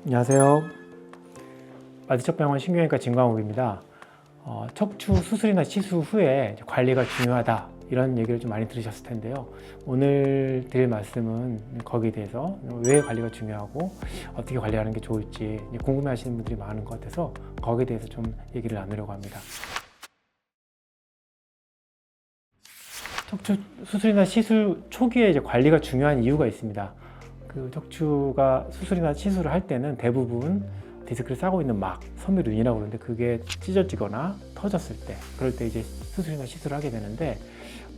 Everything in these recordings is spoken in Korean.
안녕하세요. 마디척병원 신경외과 진광욱입니다. 척추 수술이나 시술 후에 관리가 중요하다 이런 얘기를 좀 많이 들으셨을 텐데요. 오늘 드릴 말씀은 거기에 대해서 왜 관리가 중요하고 어떻게 관리하는 게 좋을지 궁금해 하시는 분들이 많은 것 같아서 거기에 대해서 좀 얘기를 나누려고 합니다. 척추 수술이나 시술 초기에 관리가 중요한 이유가 있습니다. 그 척추가 수술이나 시술을 할 때는 대부분 디스크를 싸고 있는 막, 섬유륜이라고 그러는데 그게 찢어지거나 터졌을 때, 그럴 때 이제 수술이나 시술을 하게 되는데,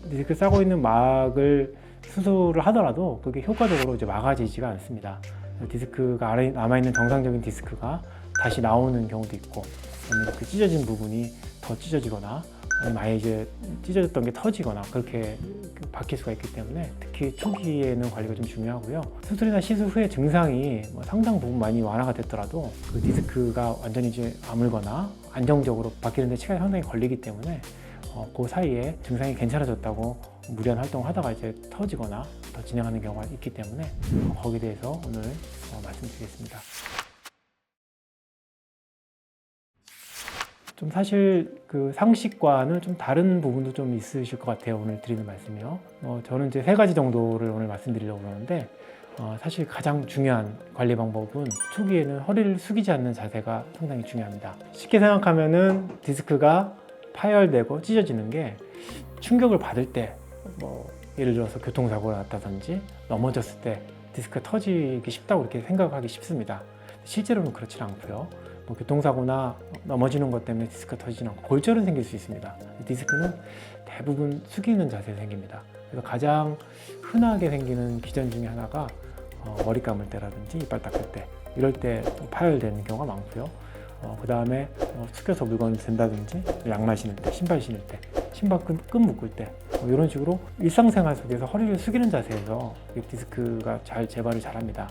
디스크를 싸고 있는 막을 수술을 하더라도 그게 효과적으로 이제 막아지지가 않습니다. 디스크가 아래 남아있는 정상적인 디스크가 다시 나오는 경우도 있고, 아니면 그 찢어진 부분이 더 찢어지거나, 아니면 아예 이제 찢어졌던 게 터지거나 그렇게 바뀔 수가 있기 때문에 특히 초기에는 관리가 좀 중요하고요. 수술이나 시술 후에 증상이 상당 부분 많이 완화가 됐더라도 그 디스크가 완전히 이제 아물거나 안정적으로 바뀌는데 시간이 상당히 걸리기 때문에 그 사이에 증상이 괜찮아졌다고 무리한 활동을 하다가 이제 터지거나 더 진행하는 경우가 있기 때문에 거기에 대해서 오늘 말씀드리겠습니다. 좀 사실 그 상식과는 좀 다른 부분도 좀 있으실 것 같아요. 오늘 드리는 말씀이요. 저는 이제 3가지 정도를 오늘 말씀드리려고 그러는데 사실 가장 중요한 관리 방법은 초기에는 허리를 숙이지 않는 자세가 상당히 중요합니다. 쉽게 생각하면은 디스크가 파열되고 찢어지는 게 충격을 받을 때 예를 들어서 교통사고가 났다든지 넘어졌을 때 디스크가 터지기 쉽다고 이렇게 생각하기 쉽습니다. 실제로는 그렇지 않고요. 교통사고나 넘어지는 것 때문에 디스크가 터지지는 않고 골절은 생길 수 있습니다. 디스크는 대부분 숙이는 자세에 생깁니다. 그래서 가장 흔하게 생기는 기전 중에 하나가 머리 감을 때라든지 이빨 닦을 때 이럴 때 파열되는 경우가 많고요. 그 다음에 숙여서 물건을 든다든지 양말 신을 때, 신발 신을 때, 신발 끈 묶을 때 이런 식으로 일상생활 속에서 허리를 숙이는 자세에서 디스크가 잘 재발을 잘합니다.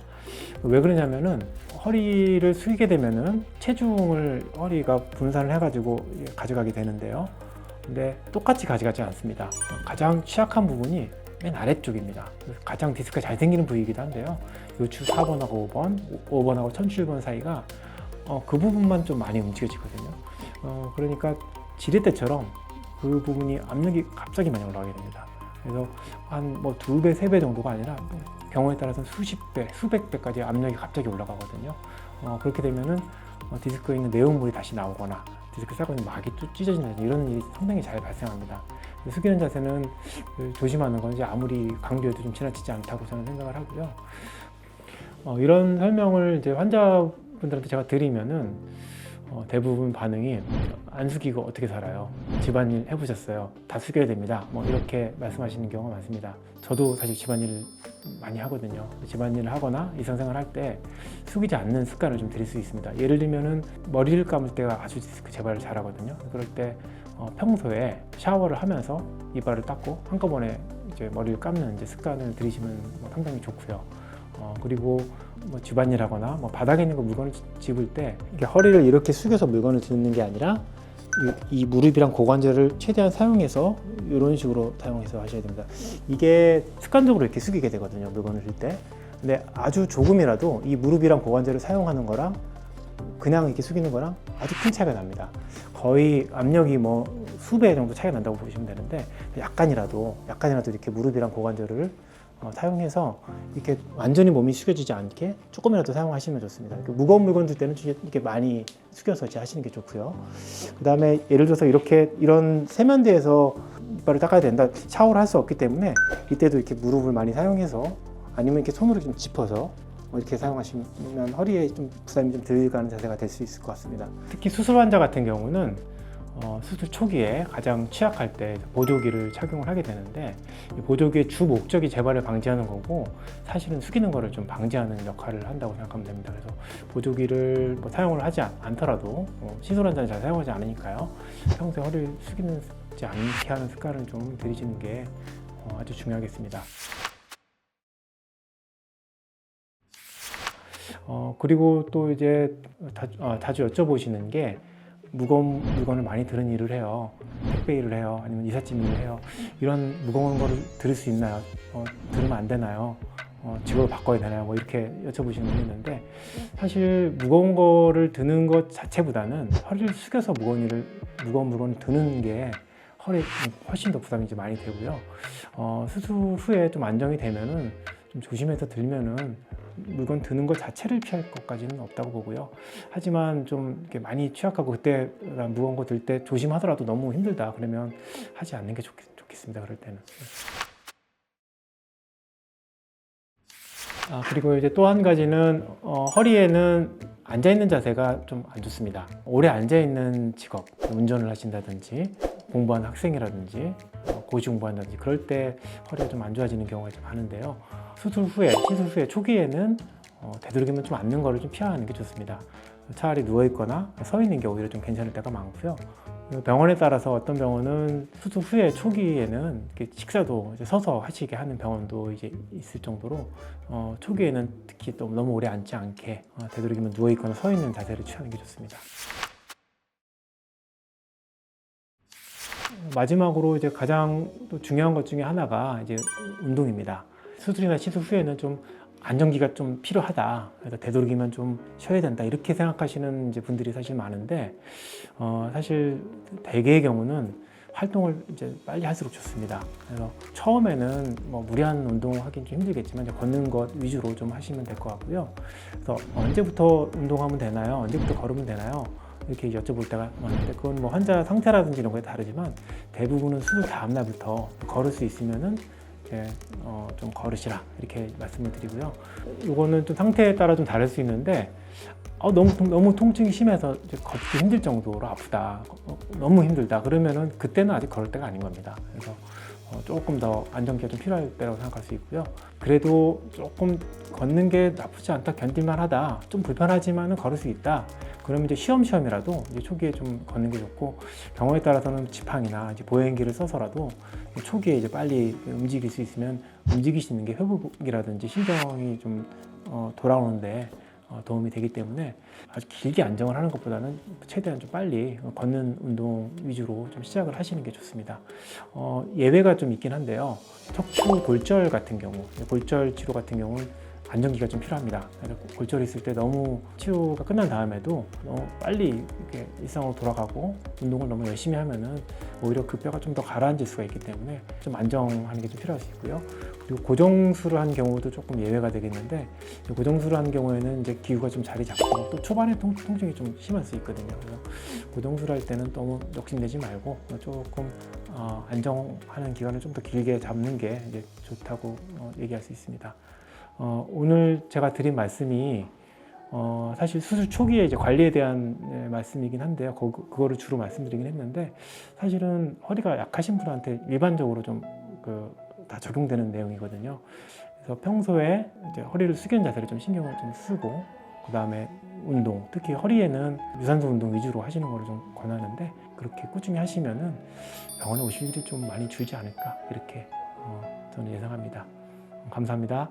왜 그러냐면은 허리를 숙이게 되면은 체중을 허리가 분산을 해가지고 가져가게 되는데요. 근데 똑같이 가져가지 않습니다. 가장 취약한 부분이 맨 아래쪽입니다. 가장 디스크가 잘 생기는 부위이기도 한데요. 요추 4번하고 5번, 5번하고 천추1번 사이가 그 부분만 좀 많이 움직여지거든요. 그러니까 지렛대처럼 그 부분이 압력이 갑자기 많이 올라가게 됩니다. 그래서 한 2배, 3배 정도가 아니라 경우에 따라서는 수십 배, 수백 배까지 압력이 갑자기 올라가거든요. 그렇게 되면은 디스크에 있는 내용물이 다시 나오거나 디스크 싸고 있는 막이 또 찢어진다 이런 일이 상당히 잘 발생합니다. 숙이는 자세는 조심하는 건 이제 아무리 강조해도 좀 지나치지 않다고 저는 생각을 하고요. 이런 설명을 이제 환자분들한테 제가 드리면은 대부분 반응이 안 숙이고 어떻게 살아요? 집안일 해보셨어요? 다 숙여야 됩니다. 이렇게 말씀하시는 경우가 많습니다. 저도 사실 집안일 많이 하거든요. 집안일을 하거나 일상생활 할 때 숙이지 않는 습관을 좀 드릴 수 있습니다. 예를 들면은 머리를 감을 때가 아주 디스크 재발을 잘하거든요. 그럴 때 평소에 샤워를 하면서 이빨을 닦고 한꺼번에 이제 머리를 감는 이제 습관을 들이시면 상당히 좋고요. 그리고 집안일 하거나 바닥에 있는 거 물건을 집을 때 이게 허리를 이렇게 숙여서 물건을 짚는 게 아니라 이 무릎이랑 고관절을 최대한 사용해서 이런 식으로 사용해서 하셔야 됩니다. 이게 습관적으로 이렇게 숙이게 되거든요, 물건을 들 때. 근데 아주 조금이라도 이 무릎이랑 고관절을 사용하는 거랑 그냥 이렇게 숙이는 거랑 아주 큰 차이가 납니다. 거의 압력이 수배 정도 차이가 난다고 보시면 되는데 약간이라도 이렇게 무릎이랑 고관절을 사용해서 이렇게 완전히 몸이 숙여지지 않게 조금이라도 사용하시면 좋습니다. 무거운 물건 들 때는 이렇게 많이 숙여서 하시는 게 좋고요. 그 다음에 예를 들어서 이런 세면대에서 이빨을 닦아야 된다. 샤워를 할 수 없기 때문에 이때도 이렇게 무릎을 많이 사용해서 아니면 이렇게 손으로 좀 짚어서 이렇게 사용하시면 허리에 좀 부담이 좀 덜 가는 자세가 될 수 있을 것 같습니다. 특히 수술 환자 같은 경우는 수술 초기에 가장 취약할 때 보조기를 착용을 하게 되는데 이 보조기의 주 목적이 재발을 방지하는 거고 사실은 숙이는 거를 좀 방지하는 역할을 한다고 생각하면 됩니다. 그래서 보조기를 사용을 하지 않더라도 시술 환자는 잘 사용하지 않으니까요. 평소에 허리를 숙이지 않게 하는 습관을 좀 들이시는 게 아주 중요하겠습니다. 그리고 또 이제 자주 여쭤보시는 게 무거운 물건을 많이 드는 일을 해요. 택배 일을 해요. 아니면 이삿짐 일을 해요. 이런 무거운 거를 들을 수 있나요? 들으면 안 되나요? 직업을 바꿔야 되나요? 뭐 이렇게 여쭤보시는 분이 있는데 사실 무거운 거를 드는 것 자체보다는 허리를 숙여서 무거운 물건을 드는 게 허리에 훨씬 더 부담이 이제 많이 되고요. 수술 후에 좀 안정이 되면은 좀 조심해서 들면은 물건 드는 것 자체를 피할 것까지는 없다고 보고요. 하지만 좀 이렇게 많이 취약하고 그때 무거운 거 들 때 조심하더라도 너무 힘들다 그러면 하지 않는 게 좋겠습니다. 그럴 때는. 그리고 이제 또 한 가지는 허리에는 앉아있는 자세가 좀 안 좋습니다. 오래 앉아있는 직업, 운전을 하신다든지 공부하는 학생이라든지 고시 공부한다든지 그럴 때 허리가 좀 안 좋아지는 경우가 좀 많은데요. 시술 후에 초기에는 되도록이면 좀 앉는 거를 좀 피하는 게 좋습니다. 차라리 누워있거나 서 있는 게 오히려 좀 괜찮을 때가 많고요. 병원에 따라서 어떤 병원은 수술 후에 초기에는 식사도 이제 서서 하시게 하는 병원도 이제 있을 정도로 초기에는 특히 또 너무 오래 앉지 않게 되도록이면 누워 있거나 서 있는 자세를 취하는 게 좋습니다. 마지막으로 이제 가장 또 중요한 것 중에 하나가 이제 운동입니다. 수술이나 시술 후에는 좀 안정기가 좀 필요하다. 그래서 되도록이면 좀 쉬어야 된다. 이렇게 생각하시는 이제 분들이 사실 많은데, 사실 대개의 경우는 활동을 이제 빨리 할수록 좋습니다. 그래서 처음에는 뭐 무리한 운동을 하긴 좀 힘들겠지만 이제 걷는 것 위주로 좀 하시면 될 것 같고요. 그래서 언제부터 운동하면 되나요? 언제부터 걸으면 되나요? 이렇게 여쭤볼 때가 많은데 그건 뭐 환자 상태라든지 이런 거에 다르지만 대부분은 수술 다음 날부터 걸을 수 있으면은 좀 걸으시라 이렇게 말씀을 드리고요. 이거는 좀 상태에 따라 좀 다를 수 있는데 너무 통증이 심해서 이제 걷기 힘들 정도로 아프다, 너무 힘들다 그러면은 그때는 아직 걸을 때가 아닌 겁니다. 그래서 조금 더 안정기가 좀 필요할 때라고 생각할 수 있고요. 그래도 조금 걷는 게 나쁘지 않다, 견딜만 하다, 좀 불편하지만은 걸을 수 있다. 그러면 이제 시험이라도 이제 초기에 좀 걷는 게 좋고, 경우에 따라서는 지팡이나 이제 보행기를 써서라도 초기에 이제 빨리 움직일 수 있으면 움직이시는 게 회복이라든지 신경이 좀 돌아오는데 도움이 되기 때문에 아주 길게 안정을 하는 것보다는 최대한 좀 빨리 걷는 운동 위주로 좀 시작을 하시는 게 좋습니다. 예외가 좀 있긴 한데요. 척추 골절 같은 경우, 골절 치료 같은 경우는 안정기가 좀 필요합니다. 골절이 있을 때 너무 치료가 끝난 다음에도 너무 빨리 이렇게 일상으로 돌아가고 운동을 너무 열심히 하면은 오히려 그 뼈가 좀 더 가라앉을 수가 있기 때문에 좀 안정하는 게 좀 필요할 수 있고요. 그리고 고정술을 한 경우도 조금 예외가 되겠는데, 고정술을 한 경우에는 이제 기구가 좀 자리 잡고 또 초반에 통증이 좀 심할 수 있거든요. 그래서 고정술 할 때는 너무 욕심내지 말고 조금 안정하는 기간을 좀 더 길게 잡는 게 이제 좋다고 얘기할 수 있습니다. 오늘 제가 드린 말씀이 사실 수술 초기에 이제 관리에 대한 말씀이긴 한데요. 그거를 주로 말씀드리긴 했는데, 사실은 허리가 약하신 분한테 일반적으로 좀 다 적용되는 내용이거든요. 그래서 평소에 이제 허리를 숙이는 자세를 좀 신경을 좀 쓰고, 그 다음에 운동, 특히 허리에는 유산소 운동 위주로 하시는 걸 좀 권하는데, 그렇게 꾸준히 하시면은 병원에 오실 일이 좀 많이 줄지 않을까 이렇게 저는 예상합니다. 감사합니다.